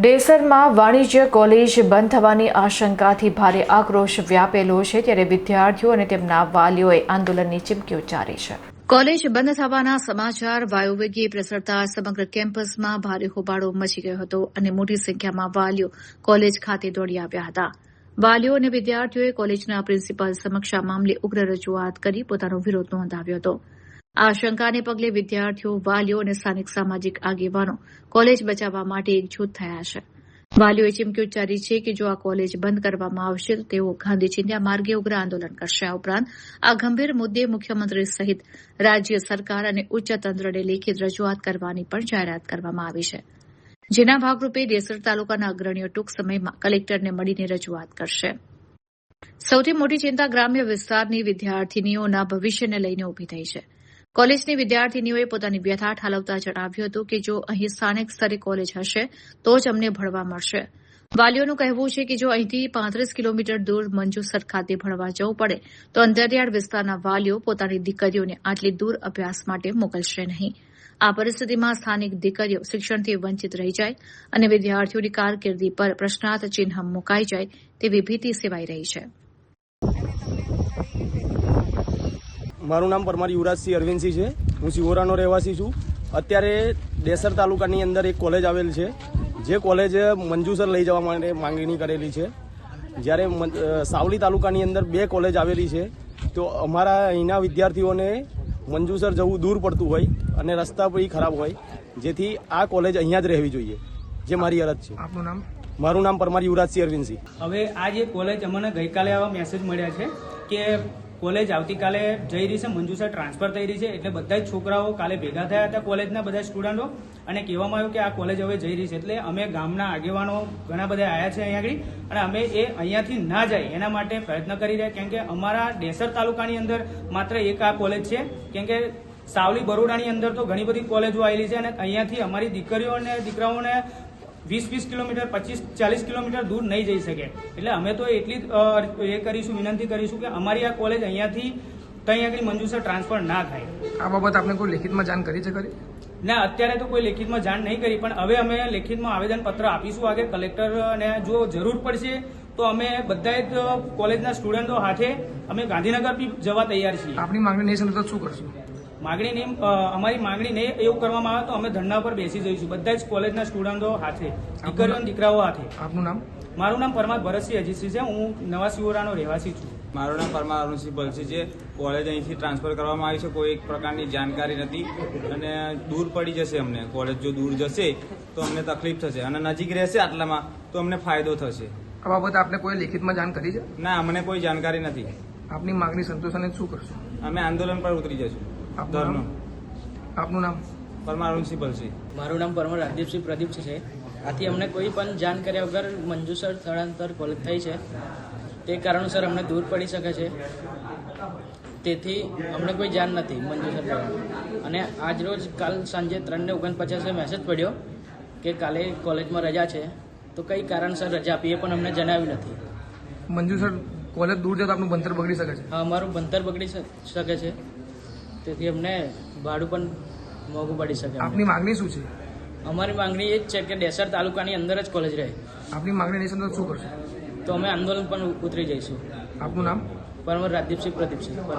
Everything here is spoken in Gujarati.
ડેસરમાં વાણિજ્ય કોલેજ બંધ થવાની આશંકાથી ભારે આક્રોશ વ્યાપેલો છે, ત્યારે વિદ્યાર્થીઓ અને તેમના વાલીઓએ આંદોલનની ચીમકી ઉચ્ચારી છે. કોલેજ બંધ થવાના સમાચાર વાયુવેગે પ્રસરતા સમગ્ર કેમ્પસમાં ભારે હોબાળો મચી ગયો હતો અને મોટી સંખ્યામાં વાલીઓ કોલેજ ખાતે દોડી આવ્યા હતા. વાલીઓ અને વિદ્યાર્થીઓએ કોલેજના પ્રિન્સિપાલ સમક્ષ આ મામલે ઉગ્ર રજૂઆત કરી પોતાનો વિરોધ નોંધાવ્યો હતો. આ આશંકાને પગલે વિદ્યાર્થીઓ, વાલીઓ અને સ્થાનિક સામાજિક આગેવાનો કોલેજ બચાવવા માટે એકજૂથ થયા છે. વાલીઓએ ચીમકી ઉચ્ચારી છે કે જો આ કોલેજ બંધ કરવામાં આવશે તો તેઓ ગાંધી ચિંધ્યા માર્ગે ઉગ્ર આંદોલન કરશે. આ ઉપરાંત આ ગંભીર મુદ્દે મુખ્યમંત્રી સહિત રાજ્ય સરકાર અને ઉચ્ચ તંત્રને લેખિત રજૂઆત કરવાની પણ જાહેરાત કરવામાં આવી છે, જેના ભાગરૂપે ડેસર તાલુકાના અગ્રણીઓ ટૂંક સમયમાં કલેક્ટરને મળીને રજૂઆત કરશે. સૌથી મોટી ચિંતા ગ્રામ્ય વિસ્તારની વિદ્યાર્થીનીઓના ભવિષ્યને લઈને ઉભી થઈ છે. કોલેજની વિદ્યાર્થીનીઓએ પોતાની વ્યથા ઠાલવતા જણાવ્યું હતું કે જો અહીં સ્થાનિક સ્તરે કોલેજ હશે તો જ અમને ભણવા મળશે. વાલીઓનું કહેવું છે કે જો અહીંથી 35 કિલોમીટર દૂર મંજુસર ખાતે ભણવા જવું પડે તો અંતરિયાળ વિસ્તારના વાલીઓ પોતાની દીકરીઓને આટલી દૂર અભ્યાસ માટે મોકલશે નહીં. આ પરિસ્થિતિમાં સ્થાનિક દીકરીઓ શિક્ષણથી વંચિત રહી જાય અને વિદ્યાર્થીઓની કારકિર્દી પર પ્રશ્નાર્થ ચિહ્ન મુકાઈ જાય તેવી ભીતિ સેવાઈ રહી છે. મારું નામ પરમાર યુવરાજસિંહ અરવિંદસિંહ છે. હું સિહોરાનો રહેવાસી છું. અત્યારે ડેસર તાલુકાની અંદર એક કોલેજ આવેલ છે, જે કોલેજ મંજુસર લઈ જવા માટે માંગણી કરેલી છે. જ્યારે સાવલી તાલુકાની અંદર 2 કોલેજ આવેલી છે, તો અમારા અહીંના વિદ્યાર્થીઓને મંજુસર જવું દૂર પડતું હોય અને રસ્તા પણ ખરાબ હોય, જેથી આ કોલેજ અહીંયા જ રહેવી જોઈએ, જે મારી અરજ છે. આપનું નામ? મારું નામ પરમાર યુવરાજસિંહ અરવિંદસિંહ. હવે આ જે કોલેજ અમને ગઈકાલે આવા મેસેજ મળ્યા છે કે કોલેજ આવતીકાલે જઈ રહી છે, મંજુસર ટ્રાન્સફર થઈ રહી છે, એટલે બધા જ છોકરાઓ કાલે ભેગા થયા હતા કોલેજના બધા સ્ટુડન્ટો, અને કહેવામાં આવ્યું કે આ કોલેજ હવે જઈ રહી છે. એટલે અમે ગામના આગેવાનો ઘણા બધા આવ્યા છે અહીંયા આગળ, અને અમે એ અહીંયાથી ના જાય એના માટે પ્રયત્ન કરી રહ્યા, કેમ કે અમારા ડેસર તાલુકાની અંદર માત્ર એક આ કોલેજ છે, કેમ કે સાવલી બરોડાની અંદર તો ઘણી બધી કોલેજો આવેલી છે, અને અહીંયાથી અમારી દીકરીઓ અને દીકરાઓને 20 કિલોમીટર 40 કિલોમીટર દૂર નહીં જઈ શકે. એટલે અમે તો એટલી એ કરીશું, વિનંતી કરીશું કે અમારી આ કોલેજ અહીંયાથી ત્યાં આગળ મંજુસર ટ્રાન્સફર ના થાય. આ બાબત આપને કોઈ લેખિતમાં જાણ કરી છે ખરી? ના, અત્યારે તો કોઈ લેખિતમાં જાણ નહીં કરી, પણ હવે અમે લેખિતમાં આવેદનપત્ર આપીશું આગળ કલેક્ટર, અને જો જરૂર પડશે તો અમે બધા જ કોલેજના સ્ટુડન્ટો હાથે અમે ગાંધીનગર બી જવા તૈયાર છીએ. આપની માંગણી નહીં સમજે તો શું કરશું? અમારી માંગણી નહીં એવું કરવામાં આવે તો અમે ધરણા પર બેસી જઈશું, બધા જ કોલેજના સ્ટુડન્ટો હાથે, દીકરીઓ અને દીકરાઓ હાથે. આપનું નામ? મારું નામ પરમાર ભરતસિંહ અજીતસિંહ છે. હું નવા સિહોરાનો રહેવાસી છું. મારું નામ પરમાર અરુણસિંહ ભલસિંહ છે. કોલેજ અહીંથી ટ્રાન્સફર કરવામાં આવી છે, કોઈ એક પ્રકારની જાણકારી નથી, અને દૂર પડી જશે અમને. કોલેજ જો દૂર જશે તો અમને તકલીફ થશે, અને નજીક રહેશે આટલામાં તો અમને ફાયદો થશે. આ બાબતે આપને કોઈ લેખિતમાં જાણ કરી છે? ના, અમને કોઈ જાણકારી નથી. આપની માંગણી સંતોષાને શું કરશું? અમે આંદોલન પર ઉતરી જશું. આપનું નામ? પરમાર અરુણસિંહ ભલસિંહ. મારું નામ પરમાર રાજદીપસિંહ પ્રદીપસિંહ છે. આથી અમને કોઈ પણ જાણ કર્યા વગર મંજુસર સ્થળાંતર કોલેજ થઈ છે, તે કારણોસર અમને દૂર પડી શકે છે, તેથી અમને કોઈ જાણ નથી મંજુસર જવાની. અને આજરોજ કાલ સાંજે 3:49 મેસેજ પડ્યો કે કાલે કોલેજમાં રજા છે, તો કઈ કારણસર રજા આપી એ પણ અમને જણાવ્યું નથી. મંજુસર કોલેજ દૂર જાય તો આપનું ભણતર બગડી શકે છે? હા, અમારું ભણતર બગડી શકે છે, તેથી અમને ભાડું પણ મોંઘું પડી શકે. આપની માંગણી શું છે? અમારી માંગણી એ જ છે કે ડેસર તાલુકાની અંદર જ કોલેજ રહે. આપની માંગણી નહીં સમજે તો શું કરશું? તો અમે આંદોલન પણ ઉતરી જઈશું. આપનું નામ? પરમાર રાજદીપસિંહ પ્રદીપસિંહ.